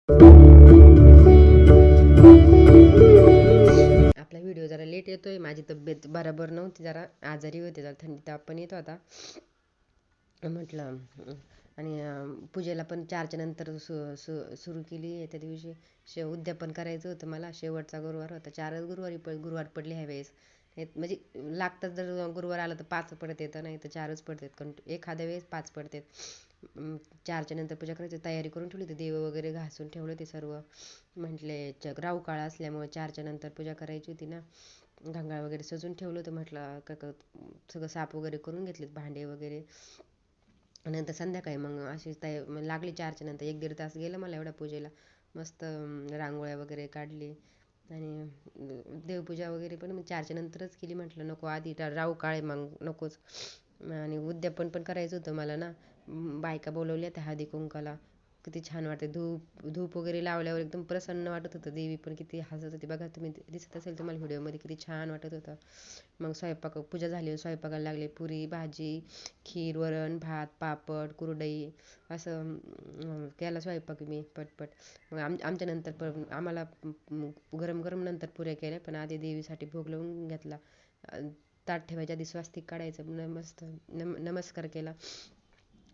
आपला व्हिडिओ जरा लेट येतोय. माझी तब्येत बरोबर नव्हती, जरा आजारी होते, जरा थंडी ताप पण येत होता म्हटलं. आणि पूजेला पण 4च्या नंतर सुरू केली त्या दिवशी. उद्यापन करायचं होतं मला. शेवटचा गुरुवार होता. 4च गुरुवार पडले ह्या वेळेस. म्हणजे लागतात, जर गुरुवार आला तर 5 पडत येतं, नाही तर 4च पडतात. एखाद्या वेळेस 5 पडतात. 4च्या नंतर पूजा करायची तयारी करून ठेवली होती. देव वगैरे घासून ठेवले ते सर्व. म्हटले राहू काळ असल्यामुळे 4च्या नंतर पूजा करायची होती ना. घंगाळ वगैरे सजून ठेवलं होतं. म्हटलं सगळं साफ वगैरे करून घेतलेत, भांडे वगैरे. नंतर संध्याकाळी मग अशी लागली 4च्या नंतर. 1-1.5 तास गेलं मला एवढ्या पूजेला. मस्त रांगोळ्या वगैरे काढली आणि देवपूजा वगैरे पण 4च्या नंतरच केली. म्हटलं नको, आधी राहू काळ मग नकोच. आणि उद्यापन पण करायचं होतं मला ना. बायका बोलवल्या त्या हळदी कुंकाला. किती छान वाटते. धूप वगैरे लावल्यावर एकदम प्रसन्न वाटत होतं. देवी पण किती हसत होती बघा, तुम्ही दिसत असेल तुम्हाला व्हिडिओमध्ये, किती छान वाटत होतं. मग पूजा झाली, स्वयंपाकाला लागले. पुरी भाजी, खीर, वरण भात, पापड, कुरडई असं केला स्वयंपाक मी पटपट. मग आमच्या नंतर आम्हाला गरम गरम नंतर पुऱ्या केल्या, पण आधी देवीसाठी भोग लावून घेतला. ताट ठेवायच्या आधी स्वस्तिक काढायचं, मस्त नमस्कार केला.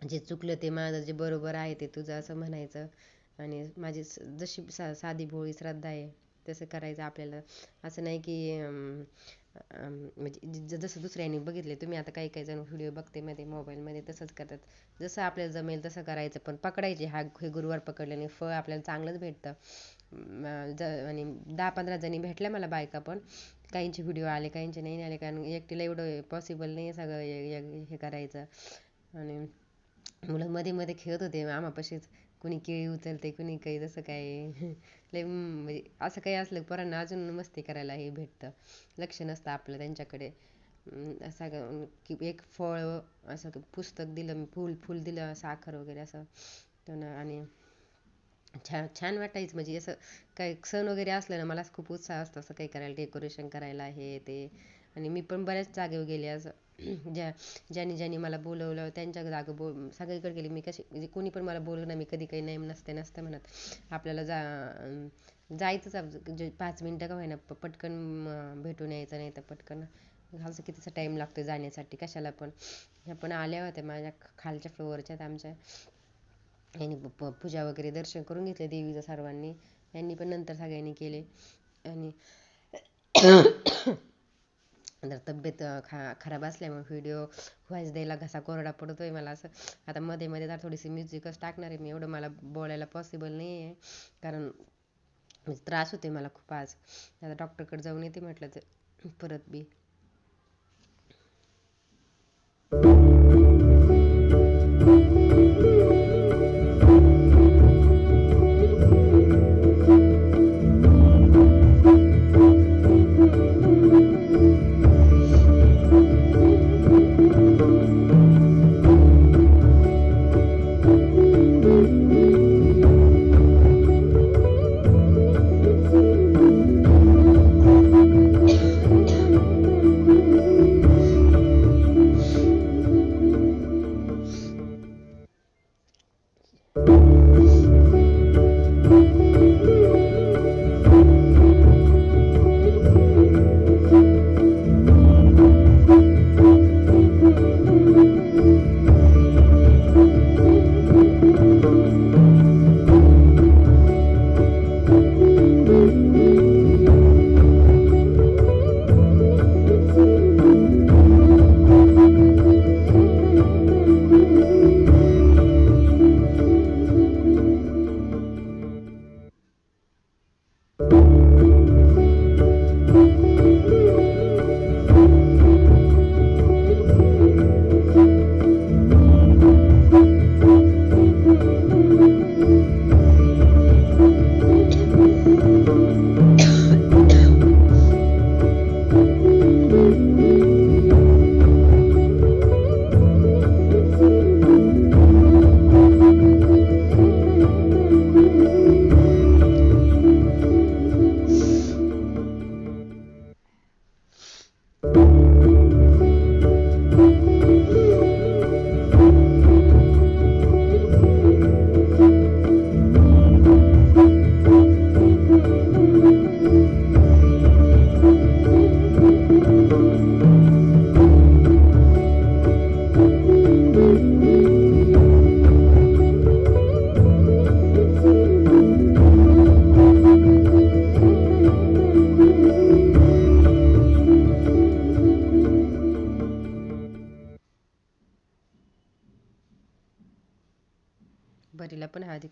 जे चुकलं ते माझं, जे बरोबर आहे ते तुझं, असं म्हणायचं. आणि माझी जशी साधी भोळी श्रद्धा आहे तसं करायचं आपल्याला. असं नाही की म्हणजे जसं दुसऱ्यांनी बघितले. तुम्ही आता काही जण व्हिडिओ बघते मध्ये मोबाईलमध्ये, तसंच करतात. जसं आपल्याला जमेल तसं करायचं, पण पकडायचे. हे गुरुवार पकडल्याने फळ आपल्याला चांगलंच भेटतं. आणि 10-15 जणी भेटल्या मला बायका पण. काहींचे व्हिडिओ आले, काहींचे नाही आले, कारण एकटीला एवढं पॉसिबल नाही आहे सगळं हे करायचं. आणि मुलं मध्ये मध्ये खेळत होते आम्हापाशीच. कुणी केळी उचलते, कुणी काही, जसं काय लय म्हणजे असं काही असलं पोरांना अजून मस्ती करायला हे भेटतं. लक्ष नसतं आपलं त्यांच्याकडे. असं की एक फळ, असं पुस्तक दिलं, फूल दिलं, साखर वगैरे असं. आणि छान छान वाटायचं. म्हणजे असं काही सण वगैरे असलं ना, मलाच खूप उत्साह असतो असं काही करायला, डेकोरेशन करायला, हे ते. आणि मी पण बऱ्याच जागेवर गेले असं. ज्यांनी मला बोलवलं त्यांच्या जागं सगळीकडे गेले मी. म्हणजे कोणी पण मला बोलवलं ना, मी कधी काही नाही नसते म्हणत. आपल्याला जायचंच 5 मिनिटं का होईना, पटकन भेटून यायचं. नाही तर पटकन असं कितीचा टाईम लागतो जाण्यासाठी कशाला पण. ह्या पण आल्या होत्या माझ्या खालच्या फ्लोअरच्यात आमच्या. यांनी पूजा वगैरे दर्शन करून घेतले देवीचं सर्वांनी. यांनी पण नंतर सगळ्यांनी केले. आणि जर तब्येत खराब असल्यामुळे व्हिडिओ व्हॉइस द्यायला घसा कोरडा पडतोय मला असं. आता मध्ये मध्ये जर थोडीशी म्युझिकच टाकणार आहे मी. एवढं मला बोलायला पॉसिबल नाही आहे, कारण त्रास होते मला खूप आज. आता डॉक्टरकडे जाऊन येते म्हटलं तर परत बी.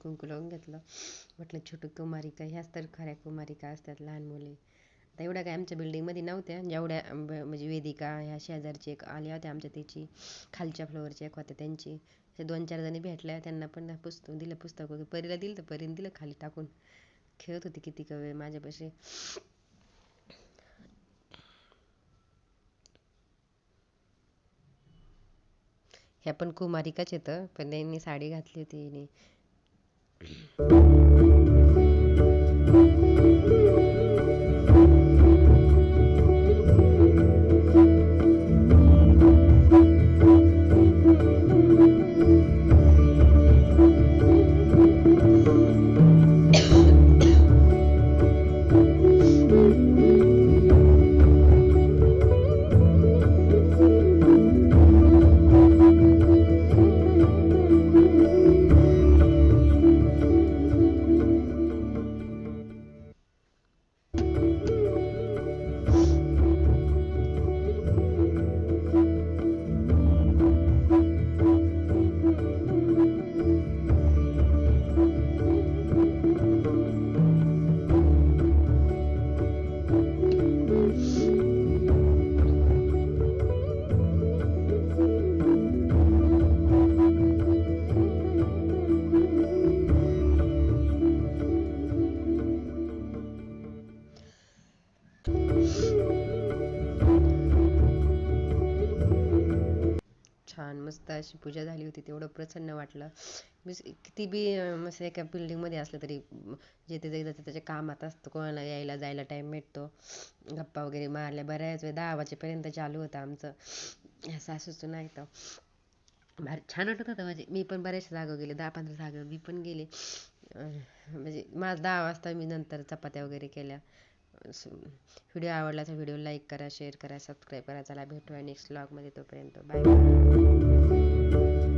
कुंकू लावून घेतलं. म्हटलं छोटू कुमारिका ह्याच तर खऱ्या कुमारिका असतात, लहान मुली. आता एवढ्या काय आमच्या बिल्डिंगमध्ये नव्हत्या, जेवढ्या म्हणजे वेदिका ह्या शेजारची एक आल्या होत्या आमच्या, त्याची खालच्या फ्लोअरची एक होत्या त्यांची, 2-4 जणी भेटल्या. त्यांना पण पुस्तक दिलं, पुस्तक वगैरे परीला दिलं, तर परीने दिलं खाली टाकून. खेळत होती किती वेळ माझ्यापाशी. ह्या पण कुमारिकाच येतं, पण त्यांनी साडी घातली होती हिने. छान मस्त अशी पूजा झाली होती. तेवढं प्रसन्न वाटलं. किती बी मस्त एका बिल्डिंगमध्ये असलं तरी जिथे जायचं त्याच्या कामात असतं, कोणाला यायला जायला टाईम भेटतो. गप्पा वगैरे मारल्या बऱ्याच वेळ, 10 वाजेपर्यंत चालू होतं आमचं. सासूचं नाही तर भारी छान वाटत होतं. म्हणजे मी पण बऱ्याचशा जागा गेले, 10-15 जागा मी पण गेले. म्हणजे माझं 10 वाजता मी नंतर चपात्या वगैरे केल्या. व्हिडिओ आवडला तर व्हिडिओ लाईक करा, शेअर करा, सबस्क्राईब करा. चला भेटूया नेक्स्ट व्लॉगमध्ये. तोपर्यंत बाय बाय.